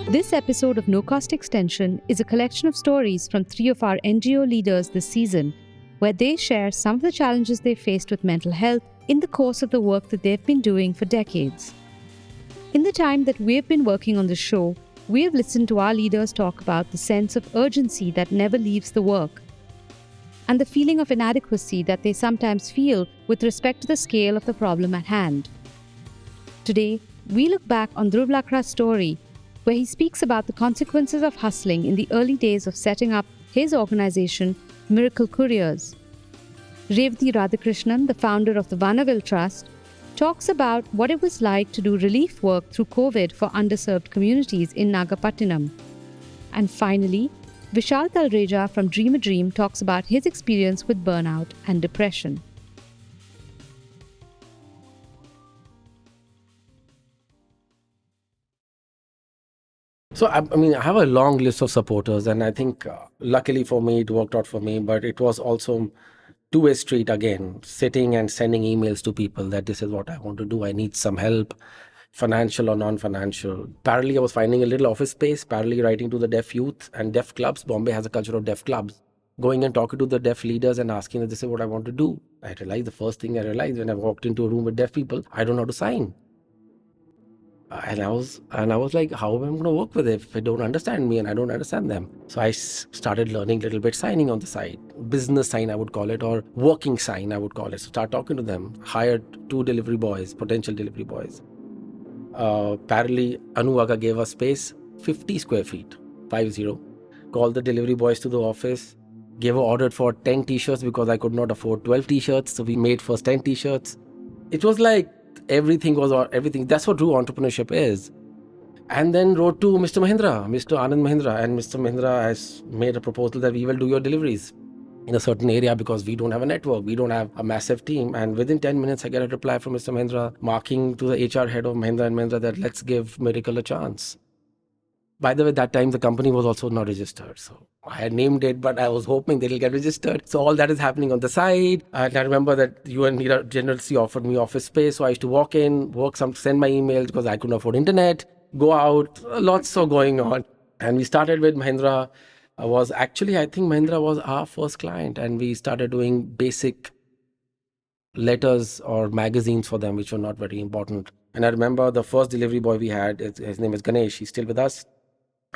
This episode of No Cost Extension is a collection of stories from 3 of our NGO leaders this season, where they share some of the challenges they faced with mental health in the course of the work that they've been doing for decades. In the time that we've been working on the show, we have listened to our leaders talk about the sense of urgency that never leaves the work, and the feeling of inadequacy that they sometimes feel with respect to the scale of the problem at hand. Today, we look back on Dhruv Lakra's story, where he speaks about the consequences of hustling in the early days of setting up his organization, Miracle Couriers. Revathi Radhakrishnan, the founder of the Vanavil Trust, talks about what it was like to do relief work through COVID for underserved communities in Nagapattinam. And finally, Vishal Talreja from Dream a Dream talks about his experience with burnout and depression. So, I have a long list of supporters, and I think luckily for me, it worked out for me, but it was also two-way street again, sitting and sending emails to people that this is what I want to do. I need some help, financial or non-financial. Parallelly, I was finding a little office space, parallelly writing to the deaf youth and deaf clubs. Bombay has a culture of deaf clubs. Going and talking to the deaf leaders and asking that this is what I want to do. I realized the first thing I realized when I walked into a room with deaf people, I don't know how to sign. And I was like, how am I going to work with it if they don't understand me and I don't understand them? So I started learning a little bit signing on the side. Business sign, I would call it, or working sign, I would call it. So start talking to them. Hired 2 delivery boys, potential delivery boys. Parallelly, Anuvaga gave us space, 50 square feet, 50. Called the delivery boys to the office. Gave an order for 10 t-shirts because I could not afford 12 t-shirts. So we made first 10 t-shirts. It was like, everything. That's what true entrepreneurship is. And then wrote to Mr. Anand Mahindra, and Mr. Mahindra has made a proposal that we will do your deliveries in a certain area because we don't have a network, we don't have a massive team. And within 10 minutes, I get a reply from Mr. Mahindra marking to the HR head of Mahindra and Mahindra that let's give Miracle a chance. By the way, that time the company was also not registered. So I had named it, but I was hoping that it'll get registered. So all that is happening on the side. And I remember that you and Meera generously offered me office space. So I used to walk in, send my emails because I couldn't afford internet, go out, lots of going on. And we started with Mahindra. I think Mahindra was our first client. And we started doing basic letters or magazines for them, which were not very important. And I remember the first delivery boy we had, his name is Ganesh. He's still with us.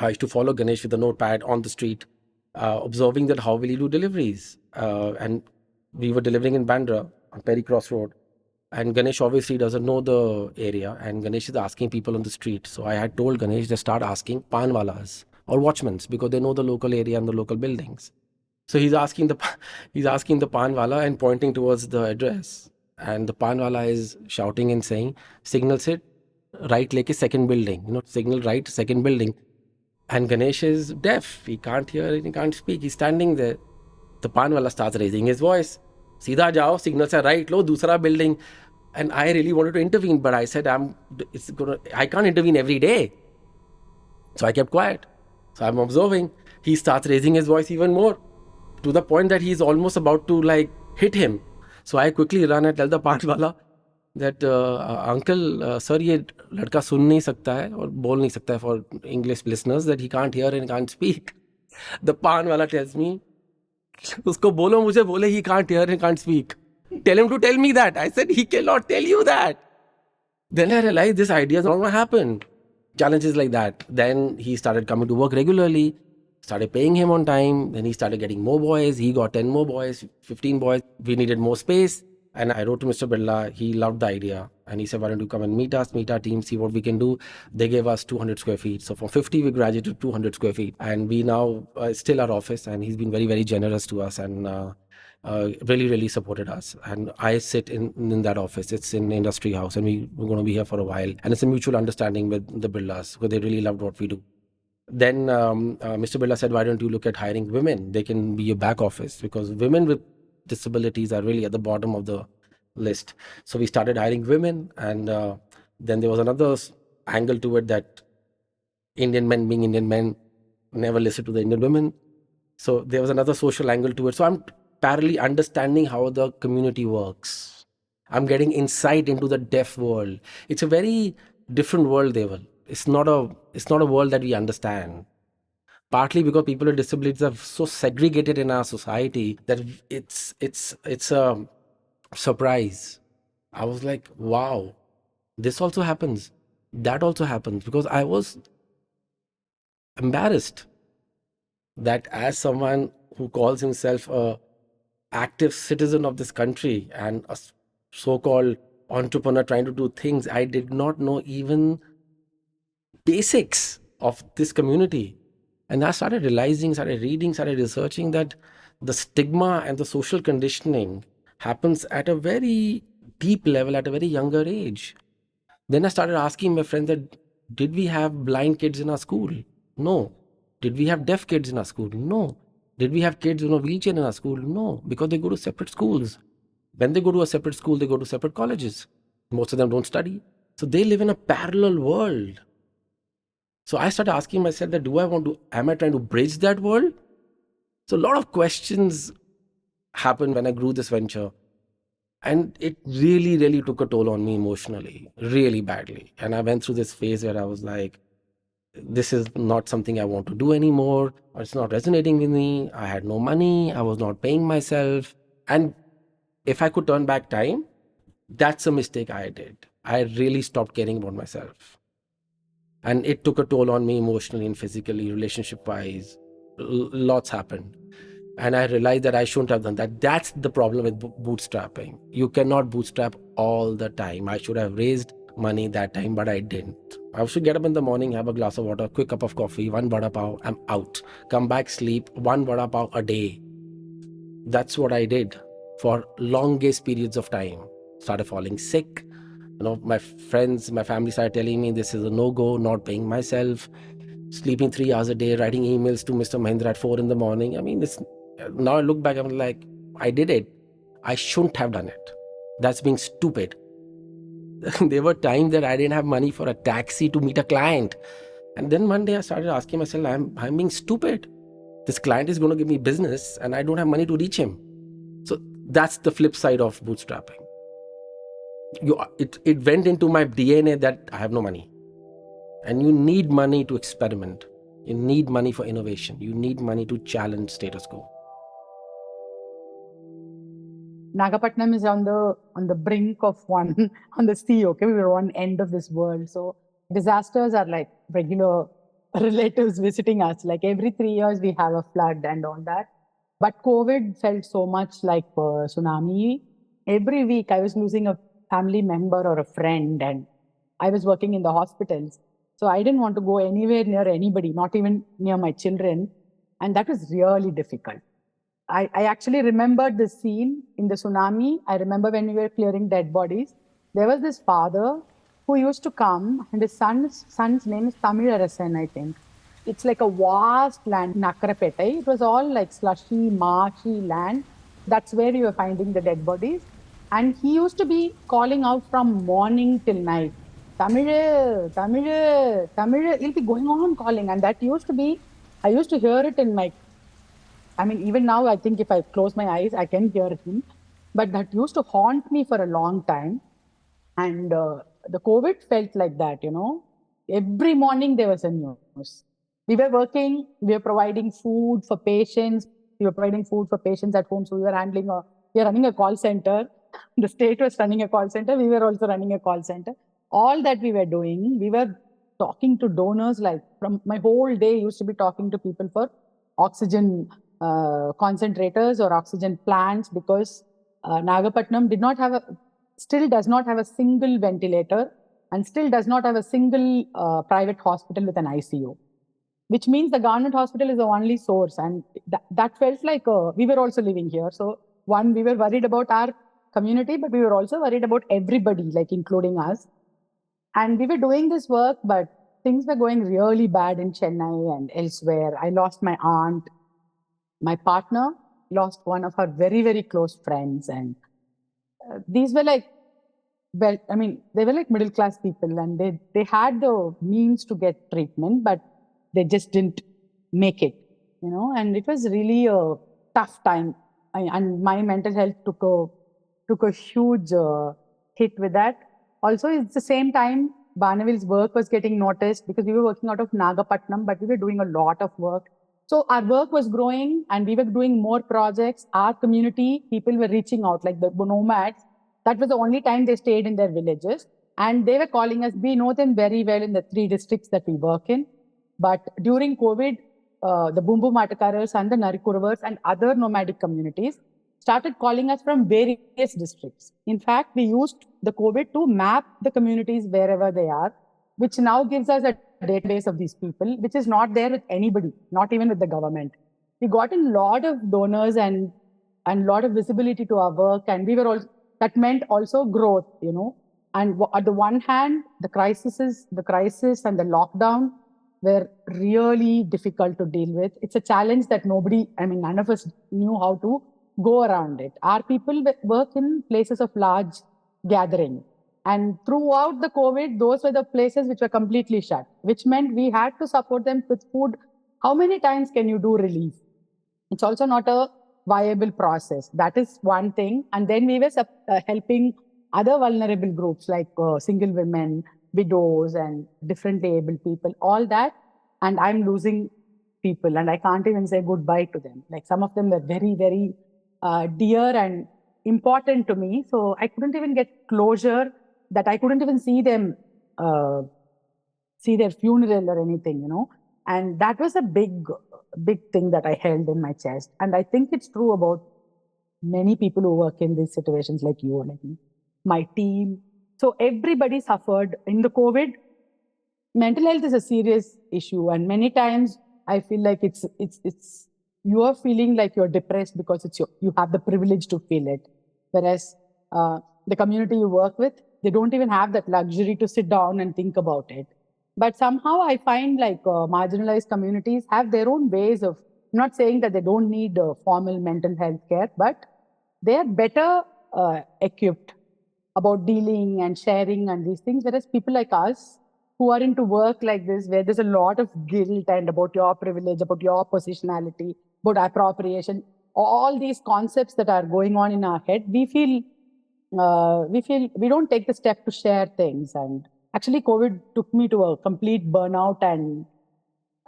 I used to follow Ganesh with a notepad on the street, observing that how will he do deliveries. And we were delivering in Bandra on Perry Cross Road. And Ganesh obviously doesn't know the area. And Ganesh is asking people on the street. So I had told Ganesh to start asking panwalas or watchmen because they know the local area and the local buildings. So he's asking the panwala and pointing towards the address. And the panwala is shouting and saying, signal sit, right leke second building. Signal right, second building. And Ganesh is deaf. He can't hear, he can't speak. He's standing there. The panwala starts raising his voice. Seedha jao, signal se right lo, dusra building. And I really wanted to intervene, but I said, I can't intervene every day. So I kept quiet. So I'm observing. He starts raising his voice even more to the point that he's almost about to hit him. So I quickly run and tell the panwala that uncle, sir, ये लड़का सुन नहीं सकता है और बोल नहीं सकता है for English listeners that he can't hear and can't speak. The panwala tells me, उसको बोलो मुझे बोले he can't hear and can't speak. Tell him to tell me that. I said he cannot tell you that. Then I realized this idea is not going to happen. Challenges like that. Then he started coming to work regularly, started paying him on time. Then he started getting more boys. He got 10 more boys, 15 boys. We needed more space. And I wrote to Mr. Birla, he loved the idea. And he said, why don't you come and meet us, meet our team, see what we can do. They gave us 200 square feet. So from 50, we graduated to 200 square feet. And we now still our office. And he's been very, very generous to us and really, really supported us. And I sit in that office. It's in Industry House. And we're going to be here for a while. And it's a mutual understanding with the Birlas because they really loved what we do. Then Mr. Birla said, why don't you look at hiring women? They can be a back office because women with disabilities are really at the bottom of the list. So we started hiring women, and then there was another angle to it that Indian men being Indian men never listen to the Indian women. So there was another social angle to it. So I'm parallelly understanding how the community works. I'm getting insight into the deaf world. It's a very different world, Deval. it's not a world that we understand. Partly because people with disabilities are so segregated in our society that it's a surprise. I was like, wow, this also happens, that also happens, because I was embarrassed that as someone who calls himself a active citizen of this country and a so-called entrepreneur trying to do things, I did not know even basics of this community. And I started realizing, started reading, started researching that the stigma and the social conditioning happens at a very deep level at a very younger age. Then I started asking my friends that, did we have blind kids in our school? No. Did we have deaf kids in our school? No. Did we have kids in a wheelchair in our school? No, because they go to separate schools. When they go to a separate school, they go to separate colleges. Most of them don't study. So they live in a parallel world. So I started asking myself that, am I trying to bridge that world? So a lot of questions happened when I grew this venture. And it really, really took a toll on me emotionally, really badly. And I went through this phase where I was like, this is not something I want to do anymore, or it's not resonating with me. I had no money, I was not paying myself. And if I could turn back time, that's a mistake I did. I really stopped caring about myself. And it took a toll on me emotionally and physically, relationship wise. Lots happened. And I realized that I shouldn't have done that. That's the problem with bootstrapping. You cannot bootstrap all the time. I should have raised money that time, but I didn't. I should get up in the morning, have a glass of water, quick cup of coffee, one vada pav, I'm out. Come back, sleep, one vada pav a day. That's what I did for longest periods of time. Started falling sick. My friends, my family started telling me this is a no-go, not paying myself, sleeping 3 hours a day, writing emails to Mr. Mahindra at 4 in the morning. I mean, now I look back, I'm like, I did it. I shouldn't have done it. That's being stupid. There were times that I didn't have money for a taxi to meet a client. And then one day I started asking myself, I'm being stupid. This client is going to give me business and I don't have money to reach him. So that's the flip side of bootstrapping. It went into my DNA that I have no money. And you need money to experiment. You need money for innovation. You need money to challenge status quo. Nagapattinam is on the brink of one on the sea. Okay, we were one end of this world. So disasters are like regular relatives visiting us. Like every 3 years we have a flood and all that. But COVID felt so much like a tsunami. Every week I was losing a family member or a friend, and I was working in the hospitals. So I didn't want to go anywhere near anybody, not even near my children. And that was really difficult. I actually remembered the scene in the tsunami. I remember when we were clearing dead bodies. There was this father who used to come, and his son's name is Tamilarasan, I think. It's like a vast land, Nakkarapetai. It was all like slushy, marshy land. That's where we were finding the dead bodies. And he used to be calling out from morning till night, Tamilu, Tamilu, Tamilu. He'll be going on calling. And that used to be, I used to hear it in my, I mean, even now, I think if I close my eyes, I can hear him. But that used to haunt me for a long time. And the COVID felt like that, Every morning there was a news. We were working, we were providing food for patients, we were providing food for patients at home. So we were running a call center. The state was running a call center. We were also running a call center. All that we were doing, we were talking to donors, like from my whole day used to be talking to people for oxygen concentrators or oxygen plants, because Nagapattinam still does not have a single ventilator and still does not have a single private hospital with an ICU, which means the government hospital is the only source. And that felt like we were also living here. So one, we were worried about our community, but we were also worried about everybody, like including us. And we were doing this work, but things were going really bad in Chennai and elsewhere. I lost my aunt. My partner lost one of her very, very close friends. And these were like, well, I mean, they were like middle class people, and they had the means to get treatment, but they just didn't make it, and it was really a tough time. And my mental health took a huge hit with that. Also, it's the same time Banavil's work was getting noticed because we were working out of Nagapatnam, but we were doing a lot of work. So our work was growing and we were doing more projects. Our community, people were reaching out, like the nomads. That was the only time they stayed in their villages. And they were calling us. We know them very well in the 3 districts that we work in. But during COVID, the Bumbu Matakaras and the Narikuravers and other nomadic communities started calling us from various districts. In fact, we used the COVID to map the communities wherever they are, which now gives us a database of these people, which is not there with anybody, not even with the government. We got a lot of donors and a lot of visibility to our work, and we were all that meant also growth, you know. And at the one hand, the crisis and the lockdown were really difficult to deal with. It's a challenge that none of us knew how to go around it. Our people work in places of large gathering. And throughout the COVID, those were the places which were completely shut, which meant we had to support them with food. How many times can you do relief? It's also not a viable process. That is one thing. And then we were helping other vulnerable groups like single women, widows, and differently abled people, all that. And I'm losing people and I can't even say goodbye to them. Like some of them were very, very dear and important to me. So I couldn't even get closure, that I couldn't even see them, see their funeral or anything, you know. And that was a big thing that I held in my chest. And I think it's true about many people who work in these situations like you, like me, my team. So everybody suffered in the COVID. Mental health is a serious issue. And many times I feel like it's you are feeling like you're depressed because you have the privilege to feel it. Whereas the community you work with, they don't even have that luxury to sit down and think about it. But somehow I find like marginalized communities have their own ways of, I'm not saying that they don't need formal mental health care, but they are better equipped about dealing and sharing and these things. Whereas people like us who are into work like this, where there's a lot of guilt and about your privilege, about your positionality, about appropriation, all these concepts that are going on in our head, we feel we don't take the step to share things. And actually, COVID took me to a complete burnout, and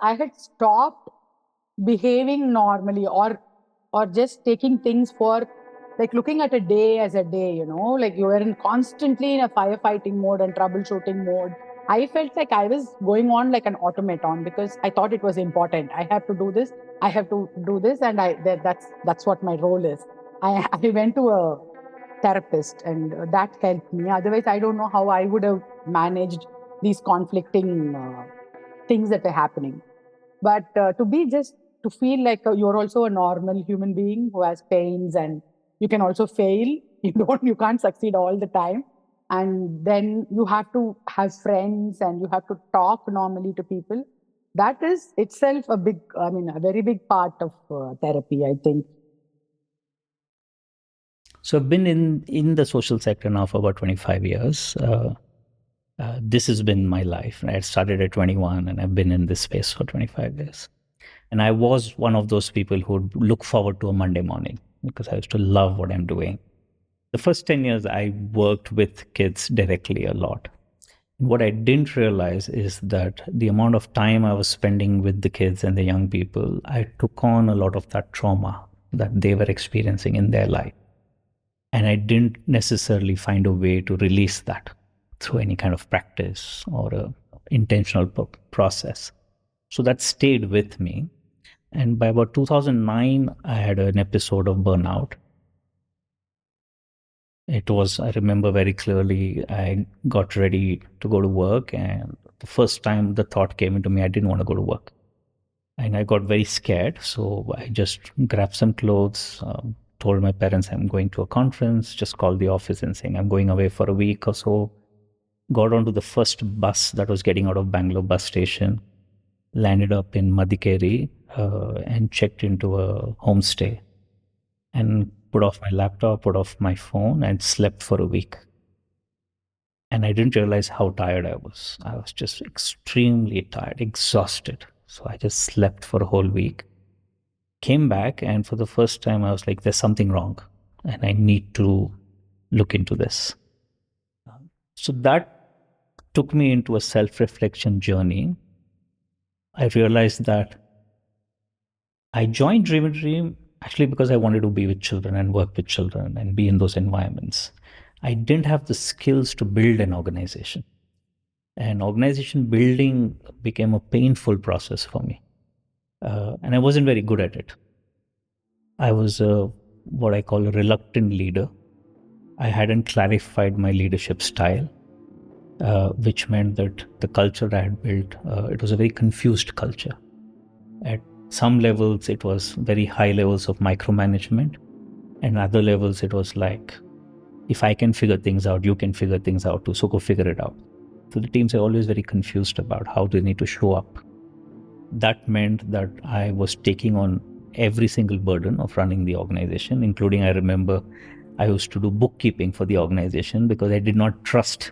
I had stopped behaving normally or just taking things for, like, looking at a day as a day, you know, like you were constantly in a firefighting mode and troubleshooting mode. I felt like I was going on like an automaton because I thought it was important. I have to do this. I have to do this, and that's what my role is. I went to a therapist, and that helped me. Otherwise, I don't know how I would have managed these conflicting things that are happening. But to feel like you're also a normal human being who has pains, and you can also fail. You can't succeed all the time. And then you have to have friends and you have to talk normally to people. That is itself a very big part of therapy, I think. So I've been in the social sector now for about 25 years. This has been my life. I started at 21 and I've been in this space for 25 years. And I was one of those people who would look forward to a Monday morning because I used to love what I'm doing. The first 10 years, I worked with kids directly a lot. What I didn't realize is that the amount of time I was spending with the kids and the young people, I took on a lot of that trauma that they were experiencing in their life. And I didn't necessarily find a way to release that through any kind of practice or a intentional process. So that stayed with me. And by about 2009, I had an episode of burnout. I remember very clearly, I got ready to go to work. And the first time the thought came into me, I didn't want to go to work. And I got very scared. So I just grabbed some clothes, told my parents I'm going to a conference, just called the office and saying I'm going away for a week or so. Got onto the first bus that was getting out of Bangalore bus station, landed up in Madikeri and checked into a homestay and put off my laptop, put off my phone and slept for a week. And I didn't realize how tired I was. I was just extremely tired, exhausted. So I just slept for a whole week. Came back, and for the first time, I was like, there's something wrong, and I need to look into this. So that took me into a self-reflection journey. I realized that I joined Dream Dream actually because I wanted to be with children and work with children and be in those environments. I didn't have the skills to build an organization. And organization building became a painful process for me. And I wasn't very good at it. I was what I call a reluctant leader. I hadn't clarified my leadership style, which meant that the culture I had built, it was a very confused culture. At some levels, it was very high levels of micromanagement. And other levels, it was like, if I can figure things out, you can figure things out too, so go figure it out. So the teams are always very confused about how they need to show up. That meant that I was taking on every single burden of running the organization, including, I remember, I used to do bookkeeping for the organization because I did not trust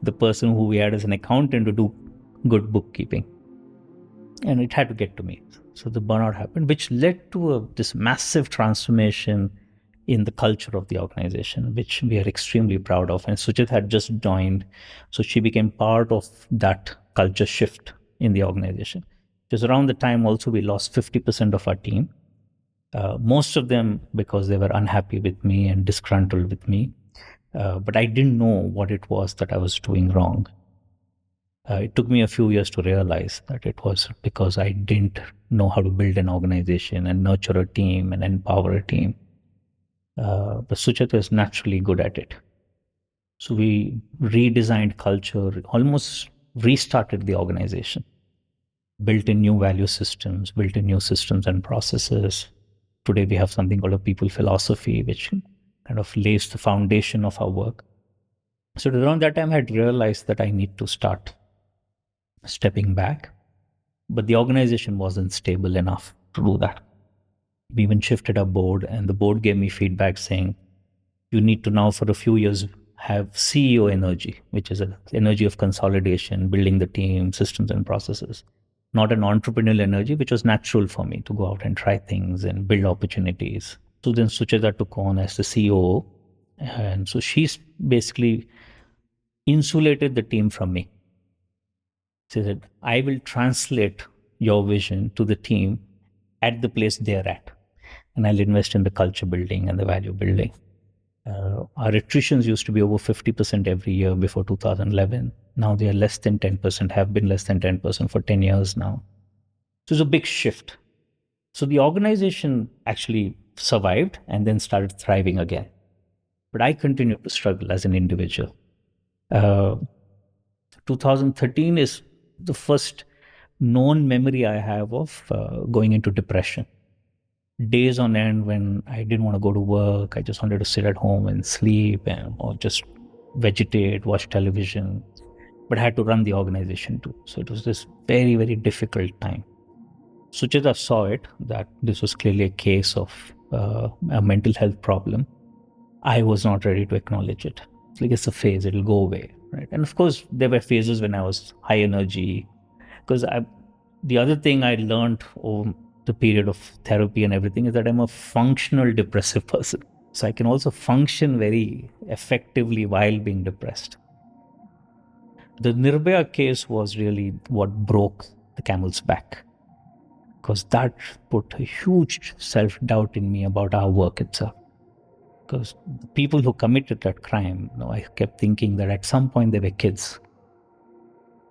the person who we had as an accountant to do good bookkeeping. And it had to get to me. So the burnout happened, which led to this massive transformation in the culture of the organization, which we are extremely proud of. And Suchit had just joined, so she became part of that culture shift in the organization. Just around the time also we lost 50% of our team, most of them because they were unhappy with me and disgruntled with me. But I didn't know what it was that I was doing wrong. It took me a few years to realize that it was because I didn't know how to build an organization and nurture a team and empower a team. But Suchit is naturally good at it. So we redesigned culture, almost restarted the organization, built in new value systems, built in new systems and processes. Today we have something called a people philosophy, which kind of lays the foundation of our work. So around that time, I had realized that I need to start stepping back, but the organization wasn't stable enough to do that. We even shifted our board, and the board gave me feedback saying, you need to now for a few years have CEO energy, which is an energy of consolidation, building the team, systems and processes, not an entrepreneurial energy, which was natural for me to go out and try things and build opportunities. So then Sucheta took on as the CEO. And so she's basically insulated the team from me. She said, I will translate your vision to the team at the place they're at. And I'll invest in the culture building and the value building. Our attritions used to be over 50% every year before 2011. Now they are less than 10%, have been less than 10% for 10 years now. So it's a big shift. So the organization actually survived and then started thriving again. But I continued to struggle as an individual. 2013 is the first known memory I have of going into depression. Days on end when I didn't want to go to work, I just wanted to sit at home and sleep or just vegetate, watch television, but I had to run the organization too. So it was this very, very difficult time. Sucheta saw it, that this was clearly a case of a mental health problem. I was not ready to acknowledge it. It's like it's a phase, it'll go away, right? And of course, there were phases when I was high energy, because the other thing I learned over the period of therapy and everything is that I'm a functional depressive person. So I can also function very effectively while being depressed. The Nirbhaya case was really what broke the camel's back, because that put a huge self-doubt in me about our work itself. Because the people who committed that crime, I kept thinking that at some point they were kids.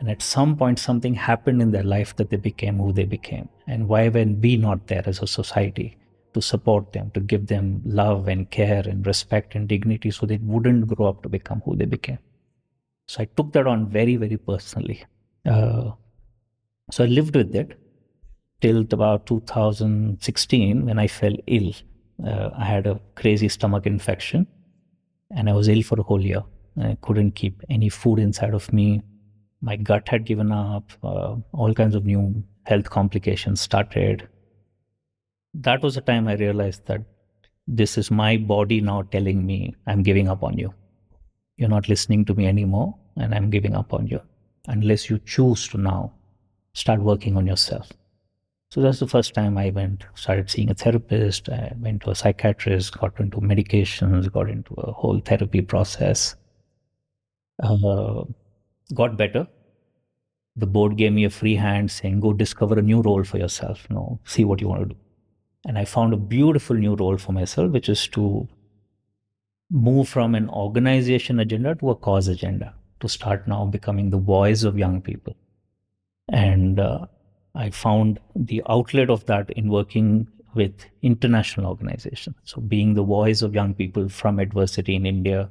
And at some point something happened in their life that they became who they became. And why were we not there as a society to support them, to give them love and care and respect and dignity so they wouldn't grow up to become who they became? So I took that on very, very personally. So I lived with it till about 2016 when I fell ill. I had a crazy stomach infection and I was ill for a whole year. I couldn't keep any food inside of me. My gut had given up. All kinds of new health complications started. That was the time I realized that this is my body now telling me, I'm giving up on you. You're not listening to me anymore, and I'm giving up on you unless you choose to now start working on yourself. So that's the first time I started seeing a therapist. I went to a psychiatrist, got into medications, got into a whole therapy process. got better. The board gave me a free hand saying, go discover a new role for yourself, see what you want to do. And I found a beautiful new role for myself, which is to move from an organization agenda to a cause agenda, to start now becoming the voice of young people. And I found the outlet of that in working with international organizations. So being the voice of young people from adversity in India,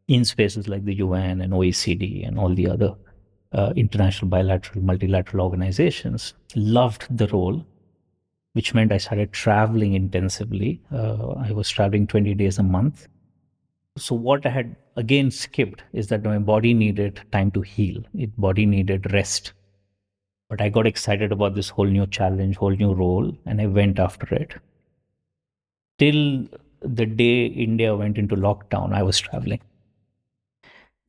in spaces like the UN and OECD and all the other international, bilateral, multilateral organizations, loved the role, which meant I started traveling intensively. I was traveling 20 days a month. So what I had again skipped is that my body needed time to heal. Body needed rest. But I got excited about this whole new challenge, whole new role, and I went after it. Till the day India went into lockdown, I was traveling.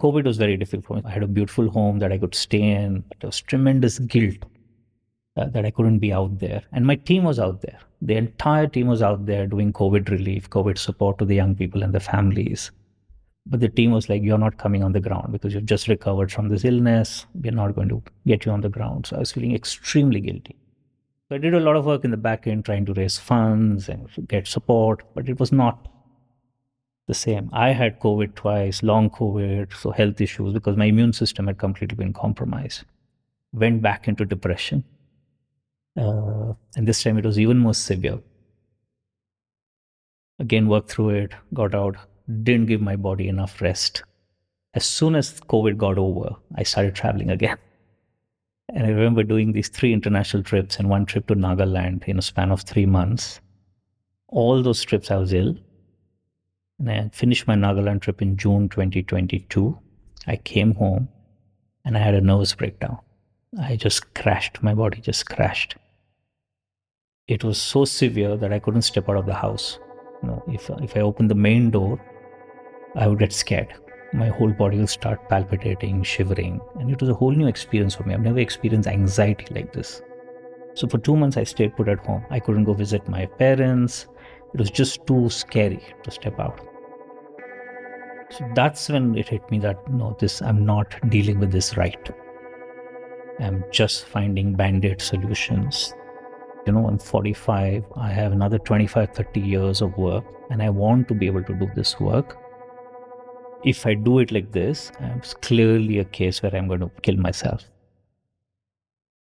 COVID was very difficult for me. I had a beautiful home that I could stay in. There was tremendous guilt that I couldn't be out there. And my team was out there. The entire team was out there doing COVID relief, COVID support to the young people and their families. But the team was like, you're not coming on the ground because you've just recovered from this illness. We're not going to get you on the ground. So I was feeling extremely guilty. So I did a lot of work in the back end trying to raise funds and get support, but it was not the same. I had COVID twice, long COVID, so health issues, because my immune system had completely been compromised. Went back into depression. And this time it was even more severe. Again, worked through it, got out, didn't give my body enough rest. As soon as COVID got over, I started traveling again. And I remember doing these 3 international trips and 1 trip to Nagaland in a span of 3 months. All those trips I was ill. And I finished my Nagaland trip in June 2022. I came home and I had a nervous breakdown. I just crashed. My body just crashed. It was so severe that I couldn't step out of the house. If I opened the main door, I would get scared. My whole body will start palpitating, shivering. And it was a whole new experience for me. I've never experienced anxiety like this. So for 2 months, I stayed put at home. I couldn't go visit my parents. It was just too scary to step out. So that's when it hit me that, I'm not dealing with this right. I'm just finding band-aid solutions. I'm 45. I have another 25, 30 years of work, and I want to be able to do this work. If I do it like this, it's clearly a case where I'm going to kill myself.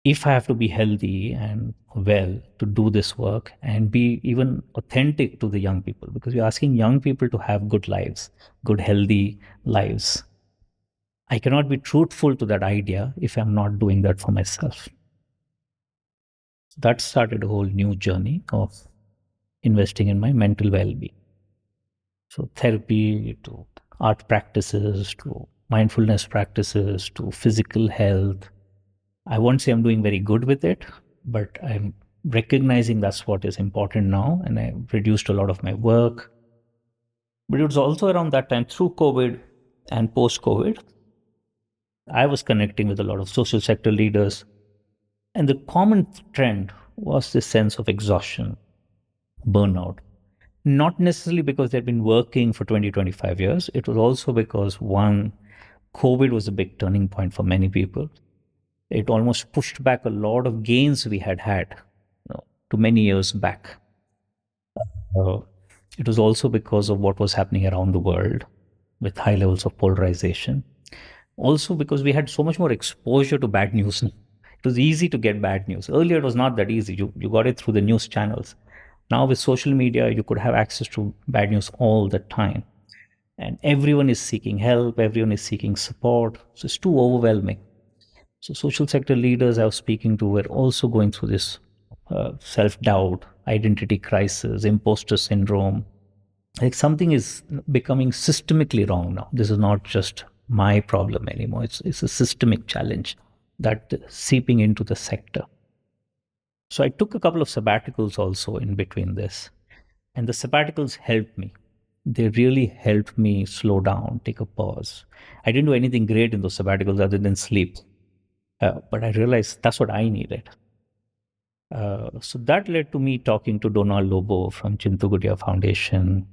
If I have to be healthy and well to do this work and be even authentic to the young people, because we're asking young people to have good lives, good, healthy lives. I cannot be truthful to that idea if I'm not doing that for myself. That started a whole new journey of investing in my mental well-being. So therapy, to art practices, to mindfulness practices, to physical health. I won't say I'm doing very good with it, but I'm recognizing that's what is important now, and I reduced a lot of my work. But it was also around that time, through COVID and post-COVID, I was connecting with a lot of social sector leaders. And the common trend was this sense of exhaustion, burnout. Not necessarily because they'd been working for 20, 25 years. It was also because, one, COVID was a big turning point for many people. It almost pushed back a lot of gains we had to many years back. It was also because of what was happening around the world with high levels of polarization. Also because we had so much more exposure to bad news. It was easy to get bad news. Earlier, it was not that easy. You got it through the news channels. Now with social media, you could have access to bad news all the time. And everyone is seeking help. Everyone is seeking support. So it's too overwhelming. So social sector leaders I was speaking to were also going through this self-doubt, identity crisis, imposter syndrome. Like something is becoming systemically wrong now. This is not just my problem anymore. It's a systemic challenge that seeping into the sector. So I took a couple of sabbaticals also in between this. And the sabbaticals helped me. They really helped me slow down, take a pause. I didn't do anything great in those sabbaticals other than sleep. But I realized that's what I needed. So that led to me talking to Donald Lobo from Chintu Gudia Foundation.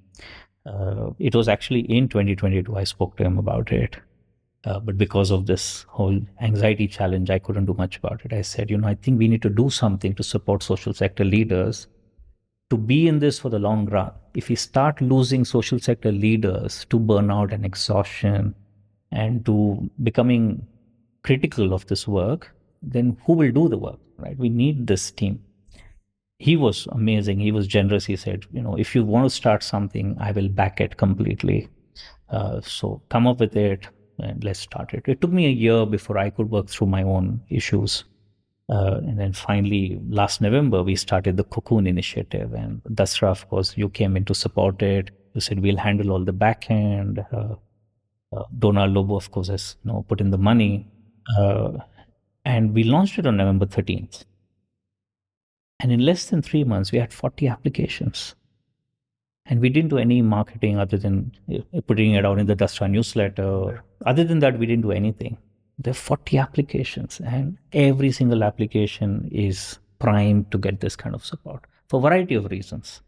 It was actually in 2022 I spoke to him about it. But because of this whole anxiety challenge, I couldn't do much about it. I said, I think we need to do something to support social sector leaders to be in this for the long run. If we start losing social sector leaders to burnout and exhaustion and to becoming critical of this work, then who will do the work, right? We need this team. He was amazing. He was generous. He said, if you want to start something, I will back it completely. So come up with it and let's start it. It took me a year before I could work through my own issues. And then finally, last November, we started the Cocoon Initiative. And Dasra, of course, you came in to support it. You said, we'll handle all the back end. Donald Lobo, of course, has put in the money. And we launched it on November 13th. And in less than 3 months, we had 40 applications. And we didn't do any marketing other than putting it out in the Dasra newsletter. Other than that, we didn't do anything. There are 40 applications, and every single application is primed to get this kind of support for a variety of reasons.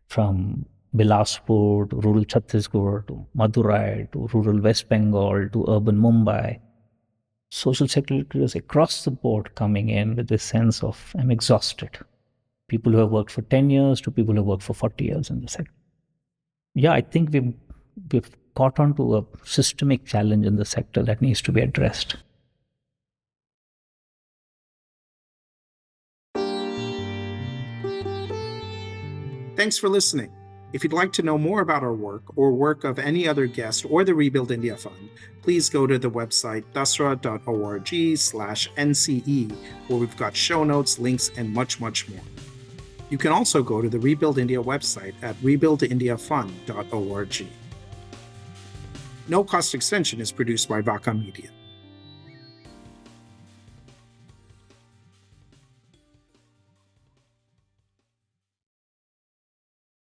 From Bilaspur to rural Chhattisgarh to Madurai to rural West Bengal to urban Mumbai. Social sector leaders across the board coming in with this sense of, I'm exhausted. People who have worked for 10 years to people who have worked for 40 years in the sector. Yeah, I think we've caught on to a systemic challenge in the sector that needs to be addressed. Thanks for listening. If you'd like to know more about our work or work of any other guest or the Rebuild India Fund, please go to the website dasra.org/NCE, where we've got show notes, links, and much, much more. You can also go to the Rebuild India website at rebuildindiafund.org. No Cost Extension is produced by Vaka Media.